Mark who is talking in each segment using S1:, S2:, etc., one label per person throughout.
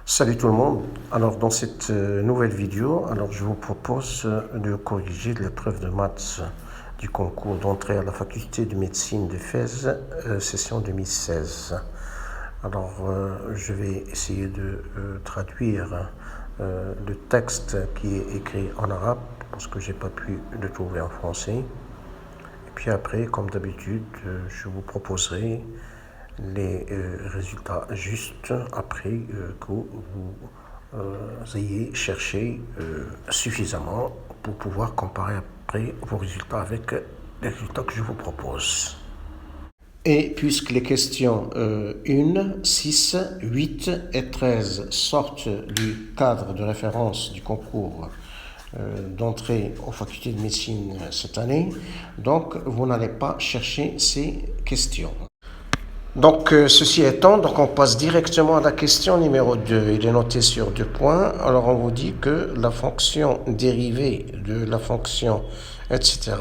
S1: Salut tout le monde. Alors dans cette nouvelle vidéo, je vous propose de corriger l'épreuve de maths du concours d'entrée à la faculté de médecine de Fès, session 2016. Je vais essayer de traduire le texte qui est écrit en arabe parce que j'ai pas pu le trouver en français. Et puis après, comme d'habitude, je vous proposerai les résultats justes après que vous ayez cherché suffisamment pour pouvoir comparer après vos résultats avec les résultats que je vous propose. Et puisque les questions 1, 6, 8 et 13 sortent du cadre de référence du concours d'entrée aux facultés de médecine cette année, donc vous n'allez pas chercher ces questions. Donc, ceci étant, on passe directement à la question numéro 2. Il est noté sur 2 points. Alors, on vous dit que la fonction dérivée de la fonction, etc.,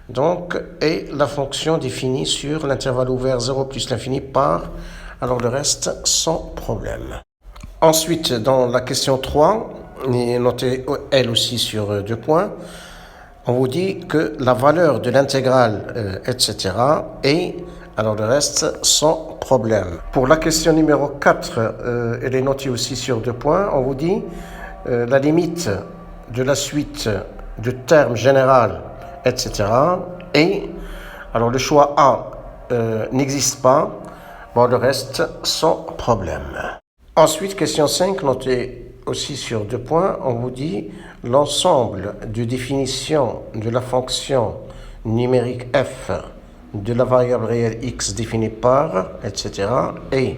S1: donc, est la fonction définie sur l'intervalle ouvert 0 plus l'infini par, alors le reste, sans problème. Ensuite, dans la question 3, il est noté elle aussi sur 2 points. On vous dit que la valeur de l'intégrale, etc., est, alors le reste, sans problème. Pour la question numéro 4, elle est notée aussi sur 2 points. On vous dit la limite de la suite de termes général, etc. Et, alors le choix A n'existe pas. Bon, le reste, sans problème. Ensuite, question 5, notée aussi sur 2 points, on vous dit l'ensemble de définitions de la fonction numérique f de la variable réelle x définie par, etc. Et,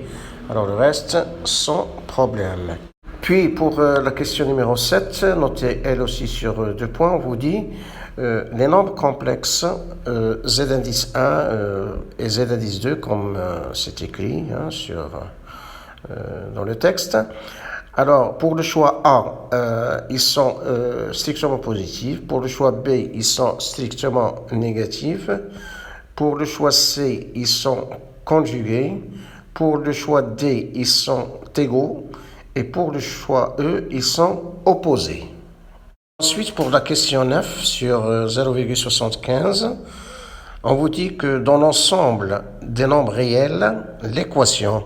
S1: alors le reste, sans problème. Puis pour la question numéro 7, notée elle aussi sur 2 points, on vous dit les nombres complexes z indice 1 et z indice 2, comme c'est écrit dans le texte. Alors, pour le choix A, ils sont strictement positifs. Pour le choix B, ils sont strictement négatifs. Pour le choix C, ils sont conjugués. Pour le choix D, ils sont égaux. Et pour le choix E, ils sont opposés. Ensuite, pour la question 9 sur 0,75, on vous dit que dans l'ensemble des nombres réels, l'équation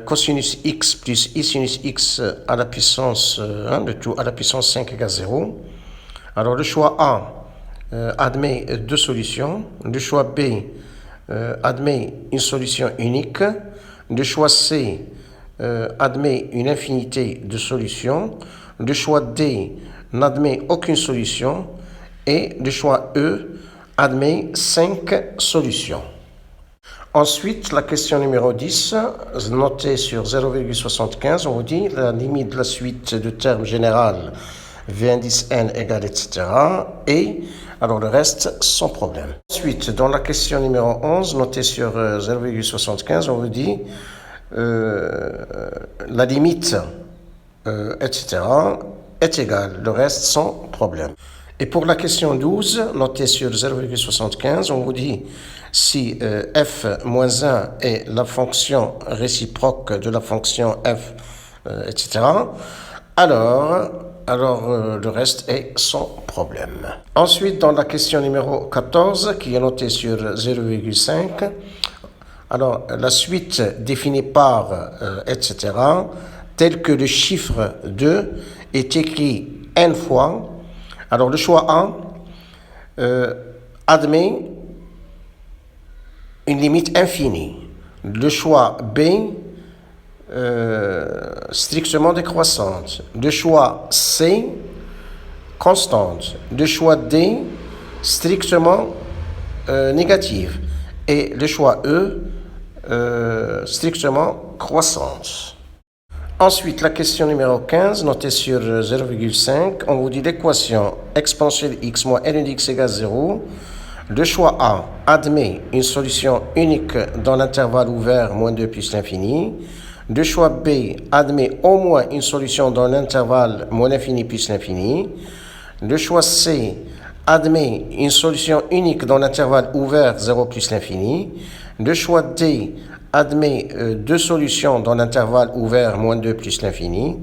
S1: cosinus x plus i sinus x à la puissance 1 de tout à la puissance 5 égale 0. Alors le choix A admet 2 solutions. Le choix B admet une solution unique. Le choix C admet une infinité de solutions. Le choix D n'admet aucune solution. Et le choix E admet 5 solutions. Ensuite, la question numéro 10, notée sur 0,75, on vous dit la limite de la suite de termes général v indice n égale, etc. Et, alors le reste, sans problème. Ensuite, dans la question numéro 11, notée sur 0,75, on vous dit la limite, etc. est égale, le reste, sans problème. Et pour la question 12, notée sur 0,75, on vous dit si f moins 1 est la fonction réciproque de la fonction f, etc., alors le reste est sans problème. Ensuite, dans la question numéro 14, qui est notée sur 0,5, alors la suite définie par, etc., tel que le chiffre 2 est écrit n fois. Alors le choix A admet une limite infinie. Le choix B strictement décroissante. Le choix C constante. Le choix D strictement négative. Et le choix E strictement croissante. Ensuite, la question numéro 15, notée sur 0,5, on vous dit l'équation exponentielle x moins n de x égale 0. Le choix A admet une solution unique dans l'intervalle ouvert moins 2 plus l'infini. Le choix B admet au moins une solution dans l'intervalle moins l'infini plus l'infini. Le choix C admet une solution unique dans l'intervalle ouvert 0 plus l'infini. Le choix D admet deux solutions dans l'intervalle ouvert moins 2 plus l'infini,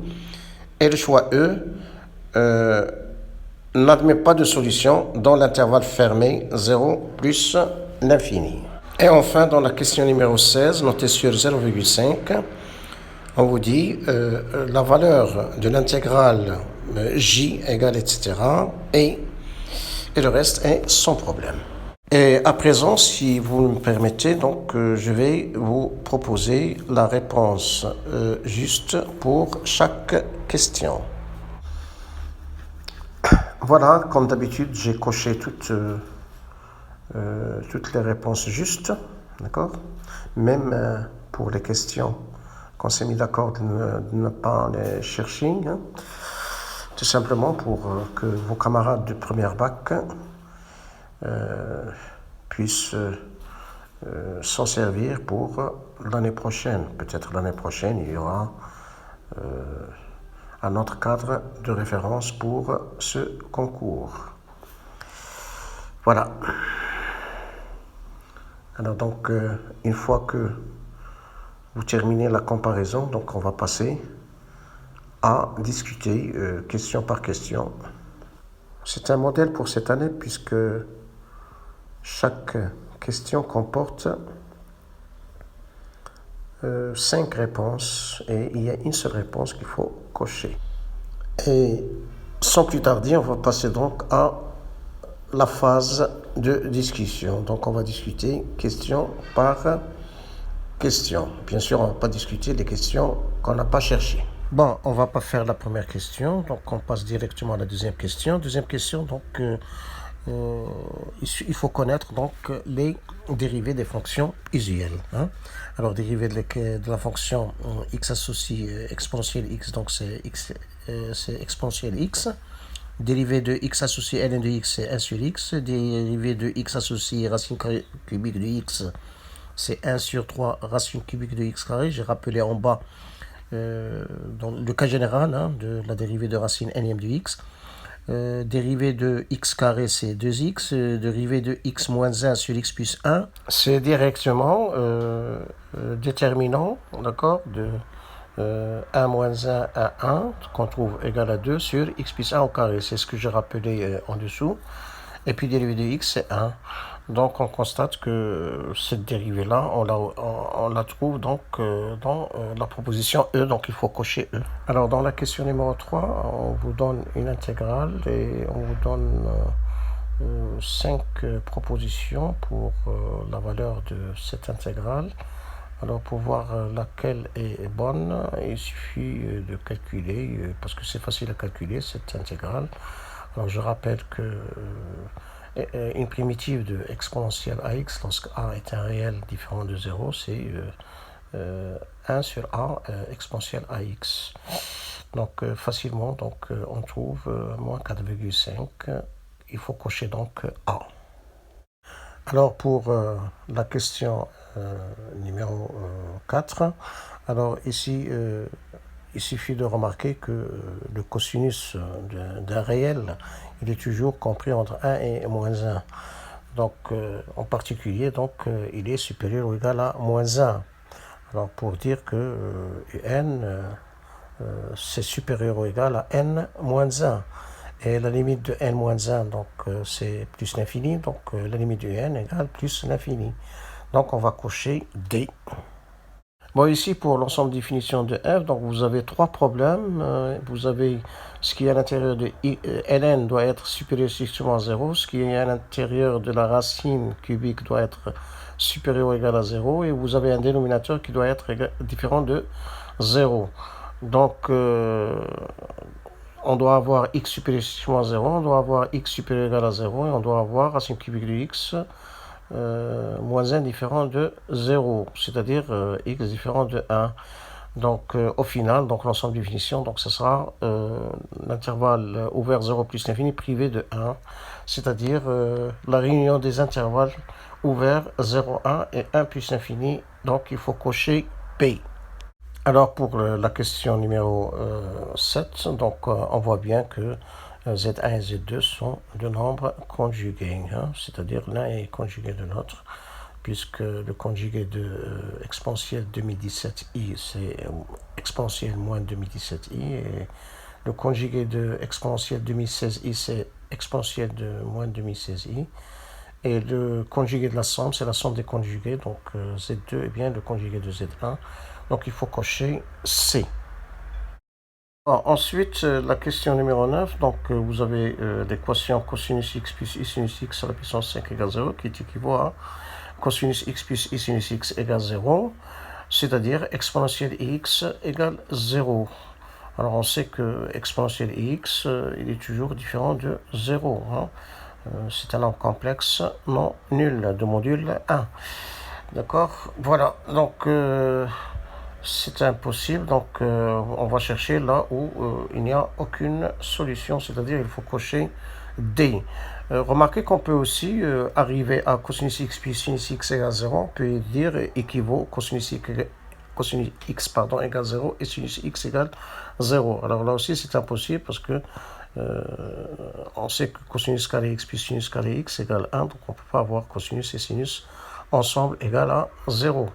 S1: et le choix E n'admet pas de solution dans l'intervalle fermé 0 plus l'infini. Et enfin, dans la question numéro 16, notée sur 0,5, on vous dit la valeur de l'intégrale j égale, etc. Et le reste est sans problème. Et à présent, si vous me permettez, donc, je vais vous proposer la réponse juste pour chaque question. Voilà, comme d'habitude, j'ai coché toutes les réponses justes, d'accord? Même pour les questions qu'on s'est mis d'accord de ne pas les chercher, hein, tout simplement pour que vos camarades de première bac puissent s'en servir pour l'année prochaine. Peut-être l'année prochaine, il y aura un autre cadre de référence pour ce concours. Voilà. Alors donc, une fois que vous terminez la comparaison, donc on va passer à discuter question par question. C'est un modèle pour cette année puisque chaque question comporte 5 réponses et il y a une seule réponse qu'il faut cocher. Et sans plus tarder, on va passer donc à la phase de discussion. Donc on va discuter question par question. Bien sûr, on ne va pas discuter des questions qu'on n'a pas cherchées. Bon, on ne va pas faire la première question, donc on passe directement à la deuxième question. Deuxième question, donc il faut connaître donc les dérivés des fonctions usuelles. Hein. Alors, dérivé de la fonction x associé exponentielle x, donc c'est exponentielle x. Dérivé de x associé ln de x, c'est 1 sur x. Dérivé de x associé racine cubique de x, c'est 1 sur 3 racine cubique de x carré. J'ai rappelé en bas dans le cas général hein, de la dérivée de racine nème de x. Dérivée de x carré, c'est 2x. Dérivée de x moins 1 sur x plus 1, c'est directement déterminant, d'accord, de 1 moins 1 à 1, qu'on trouve égal à 2 sur x plus 1 au carré. C'est ce que j'ai rappelé en dessous. Et puis dérivée de x, c'est 1. Donc on constate que cette dérivée-là, on la trouve donc dans la proposition E, donc il faut cocher E. Alors dans la question numéro 3, on vous donne une intégrale et on vous donne 5 propositions pour la valeur de cette intégrale. Alors pour voir laquelle est bonne, il suffit de calculer, parce que c'est facile à calculer cette intégrale. Alors je rappelle que une primitive de exponentielle ax, lorsque a est un réel différent de 0, c'est 1 sur a exponentielle ax. Donc facilement, donc, on trouve moins 4,5. Il faut cocher donc a. Alors pour la question numéro 4, alors ici il suffit de remarquer que le cosinus d'un réel, il est toujours compris entre 1 et moins 1. Donc, en particulier, donc, il est supérieur ou égal à moins 1. Alors, pour dire que n, c'est supérieur ou égal à n moins 1. Et la limite de n moins 1, donc, c'est plus l'infini. Donc, la limite de n égale plus l'infini. Donc, on va cocher D. Bon, ici, pour l'ensemble de définition de f, donc vous avez 3 problèmes. Vous avez ce qui est à l'intérieur de ln doit être supérieur strictement à 0. Ce qui est à l'intérieur de la racine cubique doit être supérieur ou égal à 0. Et vous avez un dénominateur qui doit être différent de 0. Donc, on doit avoir x supérieur strictement à 0. On doit avoir x supérieur ou égal à 0. Et on doit avoir racine cubique de x moins 1 différent de 0, c'est-à-dire x différent de 1. Donc au final, donc l'ensemble de définition, donc ce sera l'intervalle ouvert 0 plus l'infini privé de 1, c'est-à-dire la réunion des intervalles ouverts 0, 1 et 1 plus l'infini. Donc il faut cocher P. Alors pour la question numéro 7, donc on voit bien que Z1 et Z2 sont deux nombres conjugués, hein, c'est-à-dire l'un est conjugué de l'autre. puisque le conjugué de exponentiel 2017i, c'est exponentiel moins 2017i, et le conjugué de exponentiel 2016i, c'est exponentiel de moins 2016i. Et le conjugué de la somme, c'est la somme des conjugués. Donc Z2 est bien le conjugué de Z1. Donc il faut cocher C. Alors, ensuite, la question numéro 9. Donc vous avez l'équation cosinus x plus i sinus x à la puissance 5 égale 0 qui est équivaut à cosinus x plus i sinus x égale 0, c'est-à-dire exponentielle x égale 0. Alors on sait que exponentielle x, il est toujours différent de 0. Hein. C'est un nombre complexe non nul de module 1. D'accord. Voilà. Donc, c'est impossible. Donc, on va chercher là où il n'y a aucune solution. C'est-à-dire, il faut cocher D. Remarquez qu'on peut aussi arriver à cosinus x plus sinus x égale 0. On peut dire équivaut cosinus x égale 0 et sinus x égale 0. Alors là aussi, c'est impossible parce que on sait que cosinus carré x plus sinus carré x égale 1, donc on ne peut pas avoir cosinus et sinus ensemble égal à 0.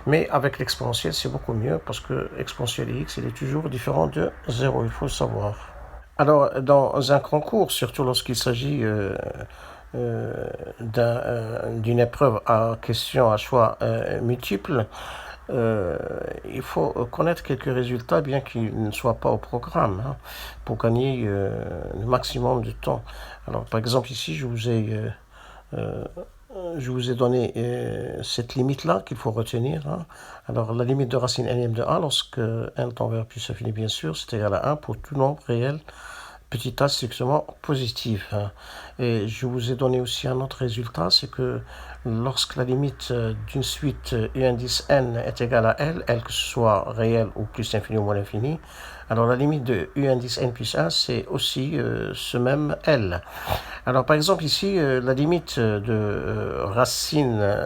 S1: Mais avec l'exponentielle, c'est beaucoup mieux parce que l'exponentielle x, il est toujours différent de 0, il faut le savoir. Alors, dans un concours, surtout lorsqu'il s'agit d'une épreuve à questions à choix multiples, il faut connaître quelques résultats, bien qu'ils ne soient pas au programme, hein, pour gagner le maximum de temps. Alors, par exemple, ici, je vous ai donné cette limite-là qu'il faut retenir. Hein. Alors, la limite de racine nème de 1, lorsque n tend vers plus infini, bien sûr, c'est égal à 1 pour tout nombre réel petit a strictement positif. Hein. Et je vous ai donné aussi un autre résultat, c'est que lorsque la limite d'une suite U indice n est égale à L que ce soit réel ou plus infini ou moins infini, alors la limite de U indice n plus 1, c'est aussi ce même L. Alors par exemple ici, la limite de racine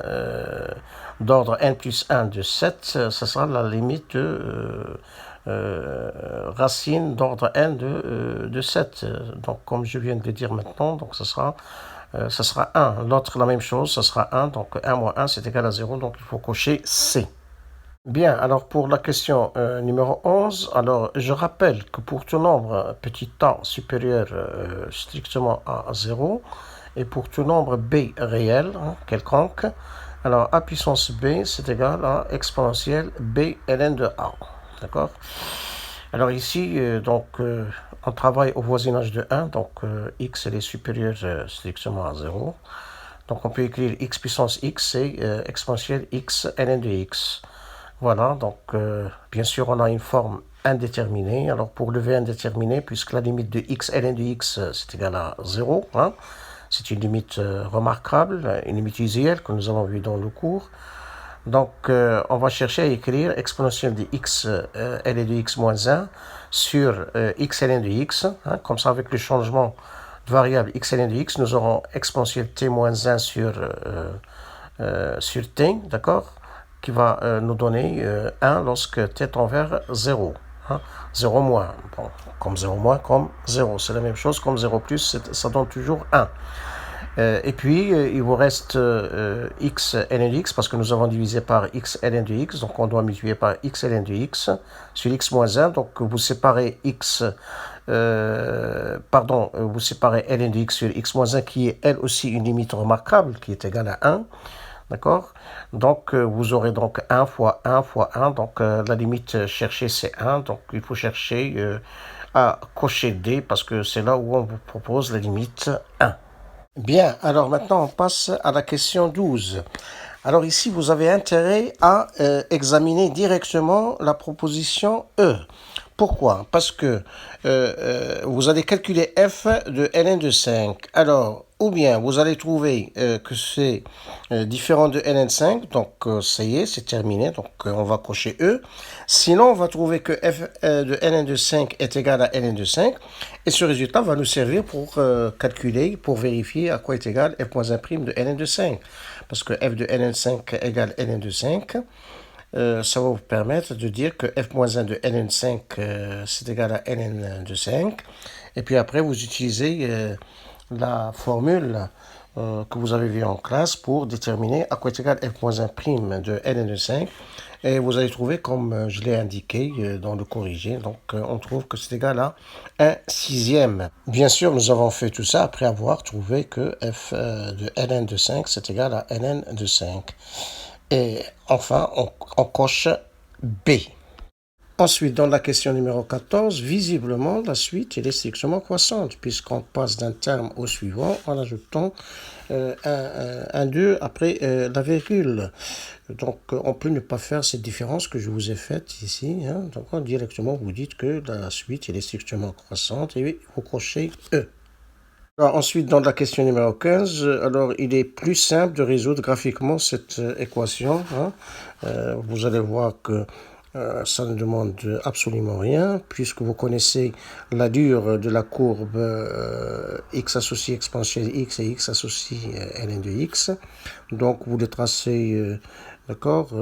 S1: d'ordre n plus 1 de 7, ça sera la limite de racine d'ordre n de 7. Donc comme je viens de le dire maintenant, donc ça sera 1. L'autre, la même chose, ça sera 1. Donc 1 moins 1, c'est égal à 0. Donc il faut cocher C. Bien, alors pour la question numéro 11, alors je rappelle que pour tout nombre petit a supérieur strictement à 0, et pour tout nombre b réel, hein, quelconque, alors a puissance b, c'est égal à exponentielle b ln de a. D'accord. Alors ici, on travaille au voisinage de 1, donc x est supérieur strictement à 0. Donc on peut écrire x puissance x, c'est exponentielle x ln de x. Voilà, donc bien sûr on a une forme indéterminée. Alors pour le v indéterminé, puisque la limite de x ln de x, c'est égal à 0, hein, c'est une limite remarquable, une limite usuelle que nous avons vue dans le cours. Donc, on va chercher à écrire exponentielle de x ln de x moins 1 sur x ln de x. Hein, comme ça, avec le changement de variable x ln de x, nous aurons exponentielle t moins 1 sur t, d'accord, qui va nous donner 1 lorsque t tend vers 0. Hein, 0 moins, bon, comme 0 moins, comme 0. C'est la même chose, comme 0 plus, ça donne toujours 1. Et puis, il vous reste x ln de x, parce que nous avons divisé par x ln de x, donc on doit multiplier par x ln de x sur x moins 1, donc vous séparez vous séparez ln de x sur x moins 1, qui est elle aussi une limite remarquable, qui est égale à 1, d'accord. Donc, vous aurez donc 1 fois 1 fois 1, donc la limite cherchée c'est 1, donc il faut chercher à cocher D, parce que c'est là où on vous propose la limite 1. Bien, alors maintenant on passe à la question 12. Alors ici, vous avez intérêt à examiner directement la proposition E. Pourquoi? Parce que vous allez calculer f de ln de 5. Alors, ou bien vous allez trouver que c'est différent de ln5, donc ça y est, c'est terminé, donc on va cocher E. Sinon, on va trouver que f de ln de 5 est égal à ln de 5, et ce résultat va nous servir pour calculer, pour vérifier à quoi est égal f moins 1' de ln de 5. Parce que f de ln5 égale ln de 5, ça va vous permettre de dire que f moins 1 de ln5 c'est égal à ln de 5. Et puis après, vous utilisez la formule que vous avez vu en classe pour déterminer à quoi est égal f-1' de ln de 5. Et vous allez trouver, comme je l'ai indiqué dans le corrigé, donc on trouve que c'est égal à 1/6. Bien sûr, nous avons fait tout ça après avoir trouvé que f de ln de 5, c'est égal à ln de 5. Et enfin, on coche B. Ensuite, dans la question numéro 14, visiblement, la suite est strictement croissante, puisqu'on passe d'un terme au suivant en ajoutant un 2 après la virgule. Donc, on peut ne pas faire cette différence que je vous ai faite ici. Hein. Donc, directement, vous dites que la suite est strictement croissante et vous crochez E. Alors, ensuite, dans la question numéro 15, alors il est plus simple de résoudre graphiquement cette équation. Hein. Vous allez voir que ça ne demande absolument rien, puisque vous connaissez l'allure de la courbe x associé exponentielle x et x associé ln de x. Donc, vous les tracez, d'accord,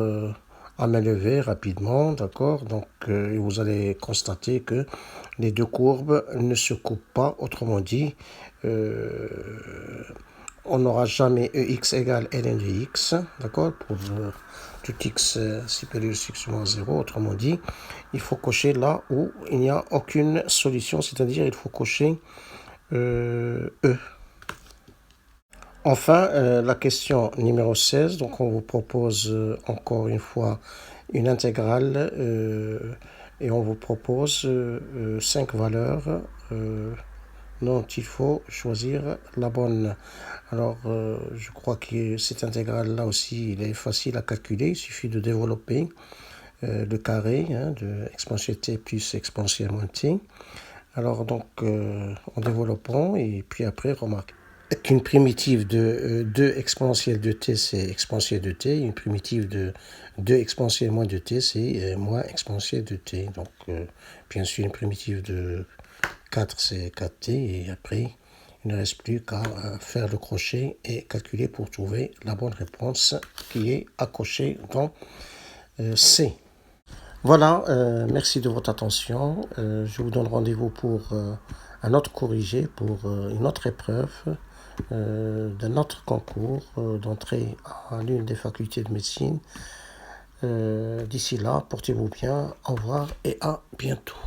S1: à main levée rapidement, d'accord. Donc, vous allez constater que les deux courbes ne se coupent pas, autrement dit, on n'aura jamais ex égale ln de x, d'accord, pour tout x supérieur strictement à 0, autrement dit, il faut cocher là où il n'y a aucune solution, c'est-à-dire il faut cocher E. Enfin, la question numéro 16, donc on vous propose encore une fois une intégrale et on vous propose 5 valeurs dont il faut choisir la bonne. Alors, je crois que cette intégrale-là aussi, il est facile à calculer. Il suffit de développer le carré de exponentielle t plus exponentielle moins t. Alors, donc, en développant, et puis après, remarquez qu'une primitive de 2 exponentielle de t, c'est exponentielle de t. Une primitive de 2 exponentielle moins de t, c'est moins exponentielle de t. Donc, bien sûr, une primitive de 4, c'est 4t, et après, il ne reste plus qu'à faire le crochet et calculer pour trouver la bonne réponse qui est à cocher dans C. Voilà, merci de votre attention. Je vous donne rendez-vous pour un autre corrigé, pour une autre épreuve d'un autre concours d'entrée à l'une des facultés de médecine. D'ici là, portez-vous bien, au revoir et à bientôt.